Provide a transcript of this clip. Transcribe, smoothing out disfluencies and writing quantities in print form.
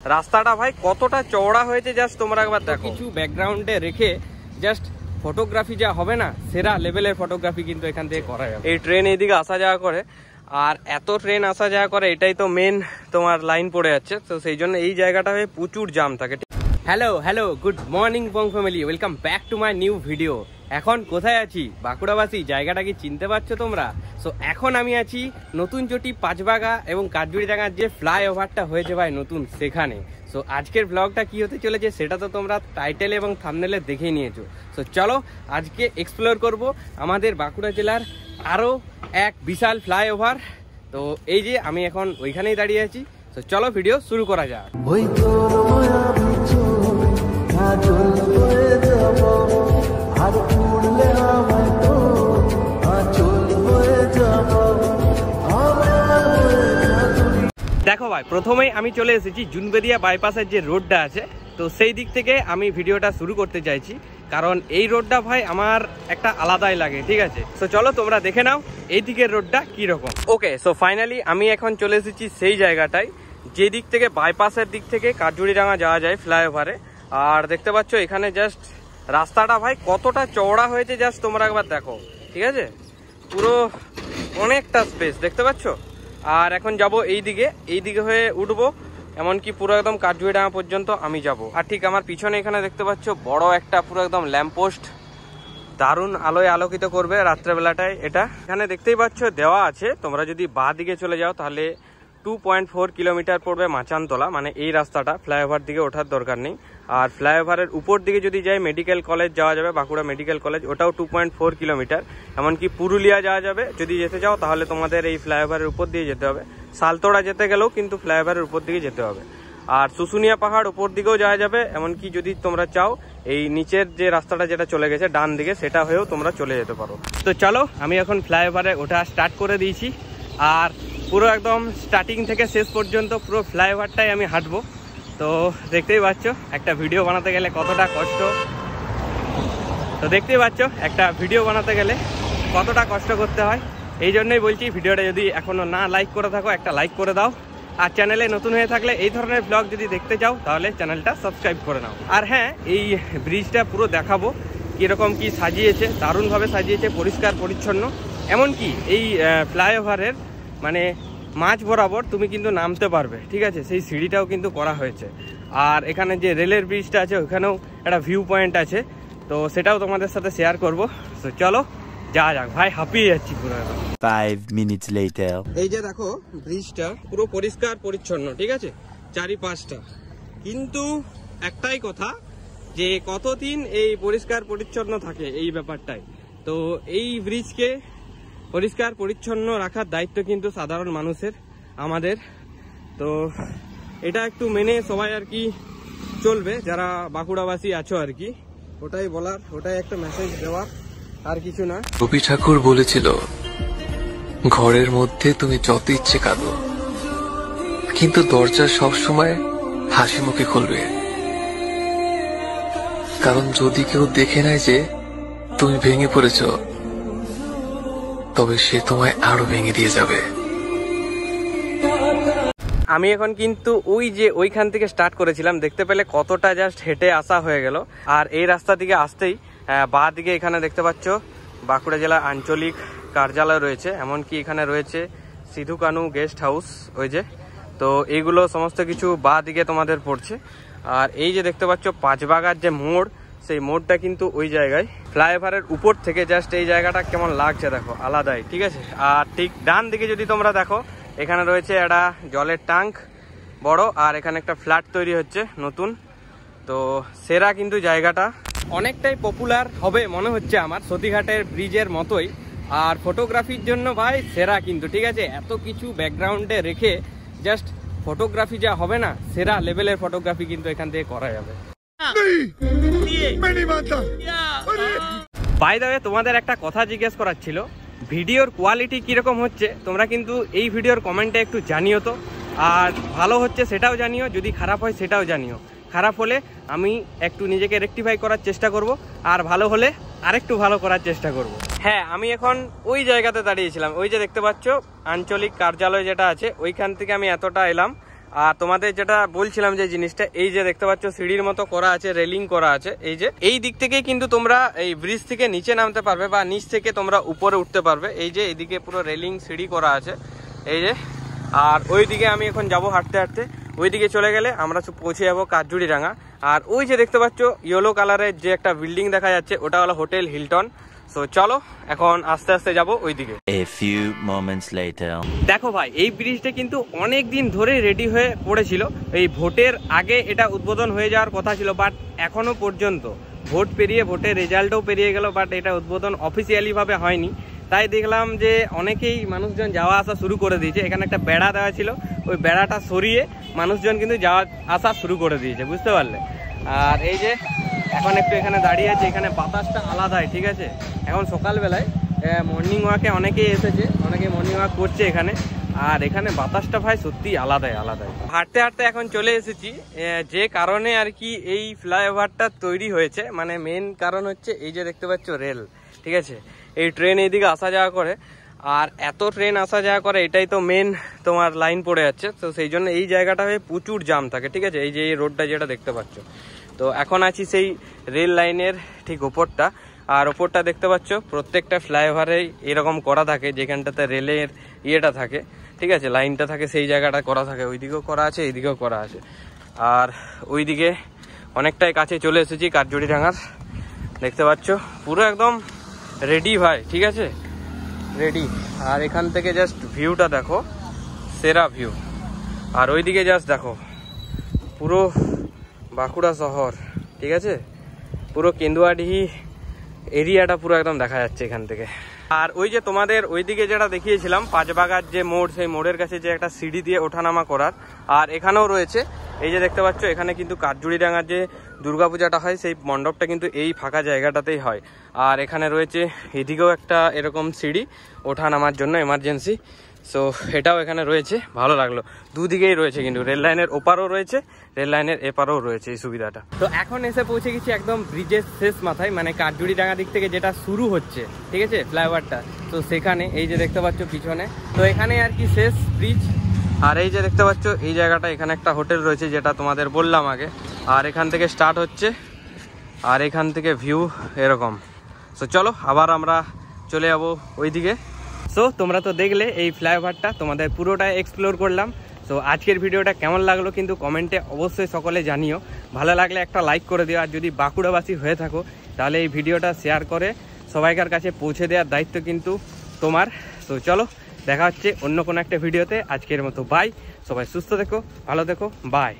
রাস্তাটা ভাই কতটা চওড়া হয়েছে জাস্ট তোমরা একবার দেখো। কিছু ব্যাকগ্রাউন্ডে রেখে জাস্ট ফটোগ্রাফি যা হবে না, সেরা লেভেলের ফটোগ্রাফি কিন্তু এখান থেকে করা যাবে। এই ট্রেন এইদিকে আসা যাওয়া করে, আর এত ট্রেন আসা যাওয়া করে, এটাই তো মেন তোমার লাইন পড়ে যাচ্ছে, তো সেই জন্য এই জায়গাটা হয়ে প্রচুর জাম থাকে। Hello good morning Bong family, welcome back to my new video. এখন কোথায় আছি? বাঁকুড়াবাসী। জায়গাটা কি চিনতে পারছো তোমরা? সো এখন আমি আছি নতুন চটি পাঁচবাগা এবং কাঠজুড়িডাঙ্গার যে ফ্লাইওভারটা হয়েছে ভাই নতুন, সেখানে। সো আজকের ব্লগটা কি হতে চলেছে সেটা তো তোমরা টাইটেল এবং থাম্বনেলে দেখে নিয়েছো। সো চলো আজকে এক্সপ্লোর করব আমাদের বাঁকুড়া জেলার আরও এক বিশাল ফ্লাইওভার। তো এই যে আমি এখন ওইখানেই দাঁড়িয়ে আছি। তো চলো ভিডিও শুরু করা যাক। দেখো ভাই, প্রথমেই আমি চলে এসেছি জুনবেরিয়া বাইপাসের যে রোডটা আছে, তো সেই দিক থেকে আমি ভিডিওটা শুরু করতে চাইছি, কারণ এই রোডটা ভাই আমার একটা আলাদাই লাগে, ঠিক আছে? সো চলো তোমরা দেখে নাও এই দিকের রোডটা কিরকম। ওকে, সো ফাইনালি আমি এখন চলে এসেছি সেই জায়গাটায় যে দিক থেকে বাইপাসের দিক থেকে কাঠজুড়িডাঙ্গা যাওয়া যায় ফ্লাইওভারে। আর দেখতে পাচ্ছ এখানে জাস্ট রাস্তাটা ভাই কতটা চওড়া হয়েছে জাস্ট তোমরা একবার দেখো, ঠিক আছে? পুরো অনেকটা স্পেস দেখতে পাচ্ছ। আর এখন যাব এই দিকে হয়ে উঠবো, এমনকি পুরো একদম কাঠজুড়িডাঙ্গা পর্যন্ত আমি যাব। আর ঠিক আমার পিছনে এখানে দেখতে পাচ্ছ বড় একটা পুরো একদম ল্যাম্পপোস্ট, দারুণ আলোয় আলোকিত করবে রাত্রেবেলাটায় এটা। এখানে দেখতেই পাচ্ছ দেওয়া আছে, তোমরা যদি বাঁ দিকে চলে যাও তাহলে 2.4 কিলোমিটার পড়বে মাচানতলা, মানে এই রাস্তাটা। ফ্লাইওভার দিকে ওঠার দরকার নেই। আর ফ্লাইওভারের উপর দিকে যদি যাই মেডিকেল কলেজ যাওয়া যাবে, বাঁকুড়া মেডিকেল কলেজ, ওটাও 2.4 কিলোমিটার। এমনকি পুরুলিয়া যাওয়া যাবে যদি যেতে চাও, তাহলে তোমাদের এই ফ্লাইওভারের উপর দিয়ে যেতে হবে। সালতোড়া যেতে গেলেও কিন্তু ফ্লাইওভারের উপর দিকে যেতে হবে। আর শুশুনিয়া পাহাড় উপর দিকেও যাওয়া যাবে, এমনকি যদি তোমরা চাও এই নিচের যে রাস্তাটা যেটা চলে গেছে ডান দিকে, সেটা হয়েও তোমরা চলে যেতে পারো। তো চলো আমি এখন ফ্লাইওভারে ওঠা স্টার্ট করে দিয়েছি, আর পুরো একদম স্টার্টিং থেকে শেষ পর্যন্ত পুরো ফ্লাইওভারটাই আমি হাঁটবো। তো দেখতেই পাচ্ছ একটা ভিডিও বানাতে গেলে কতটা কষ্ট, তো দেখতেই পাচ্ছ একটা ভিডিও বানাতে গেলে কতটা কষ্ট করতে হয়। এই জন্যই বলছি, ভিডিওটা যদি এখনো না লাইক করে থাকো একটা লাইক করে দাও। আর চ্যানেলে নতুন হয়ে থাকলে এই ধরনের ব্লগ যদি দেখতে চাও তাহলে চ্যানেলটা সাবস্ক্রাইব করে নাও। আর হ্যাঁ, এই ব্রিজটা পুরো দেখাবো কীরকম কি সাজিয়েছে, দারুণভাবে সাজিয়েছে, পরিষ্কার পরিচ্ছন্ন। এমনকি এই ফ্লাইওভারের মানে মাঝ বরাবর তুমি কিন্তু নামতে পারবে, ঠিক আছে? সেই সিঁড়িটাও কিন্তু করা হয়েছে। আর এখানে যে রেলের ব্রিজটা আছে ওখানেও একটা ভিউ পয়েন্ট আছে, তো সেটাও তোমাদের সাথে শেয়ার করব। তো চলো যা যাক ভাই, হাঁপিয়ে যাচ্ছি পুরো। 5 minutes later এই যে দেখো ব্রিজটা পুরো পরিষ্কার পরিচ্ছন্ন, ঠিক আছে, চারিপাশটা। কিন্তু একটাই কথা, যে কতদিন এই পরিষ্কার পরিচ্ছন্ন থাকে এই ব্যাপারটাই। তো এই ব্রিজকে পরিষ্কার পরিচ্ছন্ন রাখার দায়িত্ব কিন্তু সাধারণ মানুষের, আমাদের। তো এটা একটু মেনে সবাই আর কি চলবে, যারা বাঁকুড়াবাসী আছো আর কি, ওটাই বলার, ওটাই একটা মেসেজ দেওয়ার, আর কিছু না। রবি ঠাকুর বলেছিল, ঘরের মধ্যে তুমি যত ইচ্ছে কাঁদো, কিন্তু দরজা সবসময় হাসি মুখে খুলবে। কারণ যদি কেউ দেখে নেয় যে তুমি ভেঙে পড়েছ, তবে সে তোমায় আরো ভেঙে দিয়ে যাবে। আমি এখন কিন্তু ওই যে ওইখান থেকে স্টার্ট করেছিলাম, দেখতে পেলে কতটা জাস্ট হেঁটে আসা হয়ে গেল। আর এই রাস্তা দিকে আসতেই বাঁ দিকে এখানে দেখতে পাচ্ছ বাঁকুড়া জেলা আঞ্চলিক কার্যালয় রয়েছে, এমনকি এখানে রয়েছে সিধু কানু গেস্ট হাউস, ওই যে। তো এইগুলো সমস্ত কিছু বাঁ দিকে তোমাদের পড়ছে। আর এই যে দেখতে পাচ্ছ পাঁচবাগার যে মোড়, সেই মোড়টা কিন্তু ওই জায়গায়। ফ্লাইওভারের উপর থেকে জাস্ট এই জায়গাটা কেমন লাগছে দেখো, আলাদাই, ঠিক আছে? আর ঠিক ডান দিকে যদি তোমরা দেখো, এখানে রয়েছে একটা জলের ট্যাঙ্ক বড়, আর এখানে একটা ফ্ল্যাট তৈরি হচ্ছে নতুন। তো সেরা কিন্তু জায়গাটা অনেকটাই পপুলার হবে মনে হচ্ছে আমার, সতীঘাটের ব্রিজের মতোই। আর ফটোগ্রাফির জন্য ভাই সেরা কিন্তু, ঠিক আছে? এত কিছু ব্যাকগ্রাউন্ডে রেখে জাস্ট ফটোগ্রাফি যা হবে না, সেরা লেভেলের ফটোগ্রাফি কিন্তু এখান থেকে করা যাবে। বাই দ্য ওয়ে, তোমাদের একটা কথা জিজ্ঞেস করার ছিল, ভিডিওর কোয়ালিটি কিরকম হচ্ছে তোমরা কিন্তু এই ভিডিওর কমেন্টে একটু জানিও তো। আর ভালো হচ্ছে সেটাও জানিও, যদি খারাপ হয় সেটাও জানিও। খারাপ হলে আমি একটু নিজেকে রেকটিফাই করার চেষ্টা করব, আর ভালো হলে আরেকটু ভালো করার চেষ্টা করব। হ্যাঁ, আমি এখন ওই জায়গাতে দাঁড়িয়েছিলাম, ওই যে দেখতে পাচ্ছ আঞ্চলিক কার্যালয় যেটা আছে, ওইখান থেকে আমি এতটা এলাম। আর তোমাদের যেটা বলছিলাম যে জিনিসটা, এই যে দেখতে পাচ্ছ সিঁড়ির মতো করা আছে, রেলিং করা আছে, এই যে এই দিক থেকেই কিন্তু তোমরা এই ব্রিজ থেকে নিচে নামতে পারবে বা নিচ থেকে তোমরা উপরে উঠতে পারবে। এই যে এইদিকে পুরো রেলিং সিঁড়ি করা আছে, এই যে। আর ওইদিকে আমি এখন যাব হাঁটতে হাঁটতে, ওইদিকে চলে গেলে আমরা পৌঁছে যাবো কাঠজুড়িডাঙ্গা। আর ওই যে দেখতে পাচ্ছ ইয়েলো কালারের যে একটা বিল্ডিং দেখা যাচ্ছে, ওটা হলো হোটেল হিলটন। সো চলো এখন আস্তে আস্তে যাবো ওইদিকে। A few moments later. দেখো ভাই, এই ব্রিজটা কিন্তু অনেক দিন ধরে রেডি হয়ে পড়েছিল। এই ভোটের আগে এটা উদ্বোধন হয়ে যাওয়ার কথা ছিল, বাট এখনো পর্যন্ত ভোট পেরিয়ে, ভোটের রেজাল্টও পেরিয়ে গেল, বাট এটা উদ্বোধন অফিসিয়ালি ভাবে হয়নি। তাই দেখলাম যে অনেকেই মানুষজন যাওয়া আসা শুরু করে দিয়েছে। এখানে একটা বেড়া দেওয়া ছিল, ওই বেড়াটা সরিয়ে মানুষজন কিন্তু যাওয়া আসা শুরু করে দিয়েছে, বুঝতে পারলে। আর এই যে এখন একটু এখানে দাঁড়িয়ে আছে, এখানে বাতাসটা আলাদাই, ঠিক আছে। এখন সকালবেলায় মর্নিং ওয়াকে অনেকেই এসেছে, অনেকে মর্নিং ওয়াক করছে এখানে। আর এখানে বাতাসটা ভাই সত্যি আলাদাই আলাদাই। হাঁটতে হাঁটতে এখন চলে এসেছি যে কারণে আর কি এই ফ্লাইওভারটা তৈরি হয়েছে, মানে মেন কারণ হচ্ছে এই যে দেখতে পাচ্ছ রেল, ঠিক আছে। এই ট্রেন এইদিকে আসা যাওয়া করে, আর এত ট্রেন আসা যাওয়া করে, এটাই তো মেন তোমার লাইন পড়ে যাচ্ছে। তো সেই জন্য এই জায়গাটা হয়ে প্রচুর জাম থাকে, ঠিক আছে। এই যে এই রোডটা যেটা দেখতে পাচ্ছ, তো এখন আছি সেই রেল লাইনের ঠিক ওপরটা। আর ওপরটা দেখতে পাচ্ছ প্রত্যেকটা ফ্লাইওভারেই এরকম করা থাকে, যেখানটাতে রেলের ইয়েটা থাকে, ঠিক আছে, লাইনটা থাকে, সেই জায়গাটা করা থাকে। ওইদিকেও করা আছে, এইদিকেও করা আছে। আর ওইদিকে অনেকটাই কাছে চলে এসেছি কাঠজুড়িডাঙ্গার, দেখতে পাচ্ছ পুরো একদম রেডি ভাই, ঠিক আছে, রেডি। আর এখান থেকে জাস্ট ভিউটা দেখো, সেরা ভিউ। আর ওইদিকে জাস্ট দেখো পুরো বাঁকুড়া শহর, ঠিক আছে, পুরো কেন্দুয়াডিহি এরিয়াটা পুরো একদম দেখা যাচ্ছে এখান থেকে। আর ওই যে তোমাদের ওইদিকে যেটা দেখিয়েছিলাম পাঁচবাগার যে মোড়, সেই মোড়ের কাছে যে একটা সিঁড়ি দিয়ে ওঠানামা করার, আর এখানেও রয়েছে। এই যে দেখতে পাচ্ছ এখানে কিন্তু কাঠজুড়িডাঙ্গার যে দুর্গাপূজাটা হয়, সেই মণ্ডপটা কিন্তু এই ফাঁকা জায়গাটাতেই হয়। আর এখানে রয়েছে এদিকেও একটা এরকম সিঁড়ি ওঠানামার জন্য এমার্জেন্সি। সো এটাও এখানে রয়েছে, ভালো লাগলো। দুদিকেই রয়েছে, কিন্তু রেল লাইনের ওপারও রয়েছে, রেল লাইনের এপারও রয়েছে এই সুবিধাটা। তো এখন এসে পৌঁছে গেছি একদম ব্রিজের শেষ মাথায়, মানে কাঠজুড়িডাঙ্গা দিক থেকে যেটা শুরু হচ্ছে, ঠিক আছে, ফ্লাইওভারটা। তো সেখানে এই যে দেখতে পাচ্ছ পিছনে, তো এখানে আর কি শেষ ব্রিজ। আর এই যে দেখতে পাচ্ছ এই জায়গাটা, এখানে একটা হোটেল রয়েছে যেটা তোমাদের বললাম আগে। আর এখান থেকে স্টার্ট হচ্ছে, আর এখান থেকে ভিউ এরকম। সো চলো আবার আমরা চলে যাবো ওইদিকে। সো তোমরা তো দেখলে এই ফ্লাইওভারটা, তোমাদের পুরোটাই এক্সপ্লোর করলাম। সো আজকের ভিডিওটা কেমন লাগলো কিন্তু কমেন্টে অবশ্যই সকলে জানিও। ভালো লাগলে একটা লাইক করে দিও, আর যদি বাঁকুড়াবাসী হয়ে থাকো তাহলে এই ভিডিওটা শেয়ার করে সবাইকার কাছে পৌঁছে দেওয়ার দায়িত্ব কিন্তু তোমার। তো চলো দেখা হচ্ছে অন্য কোনো একটা ভিডিওতে। আজকের মতো বাই, সবাই সুস্থ থেকো, ভালো থেকো, বাই।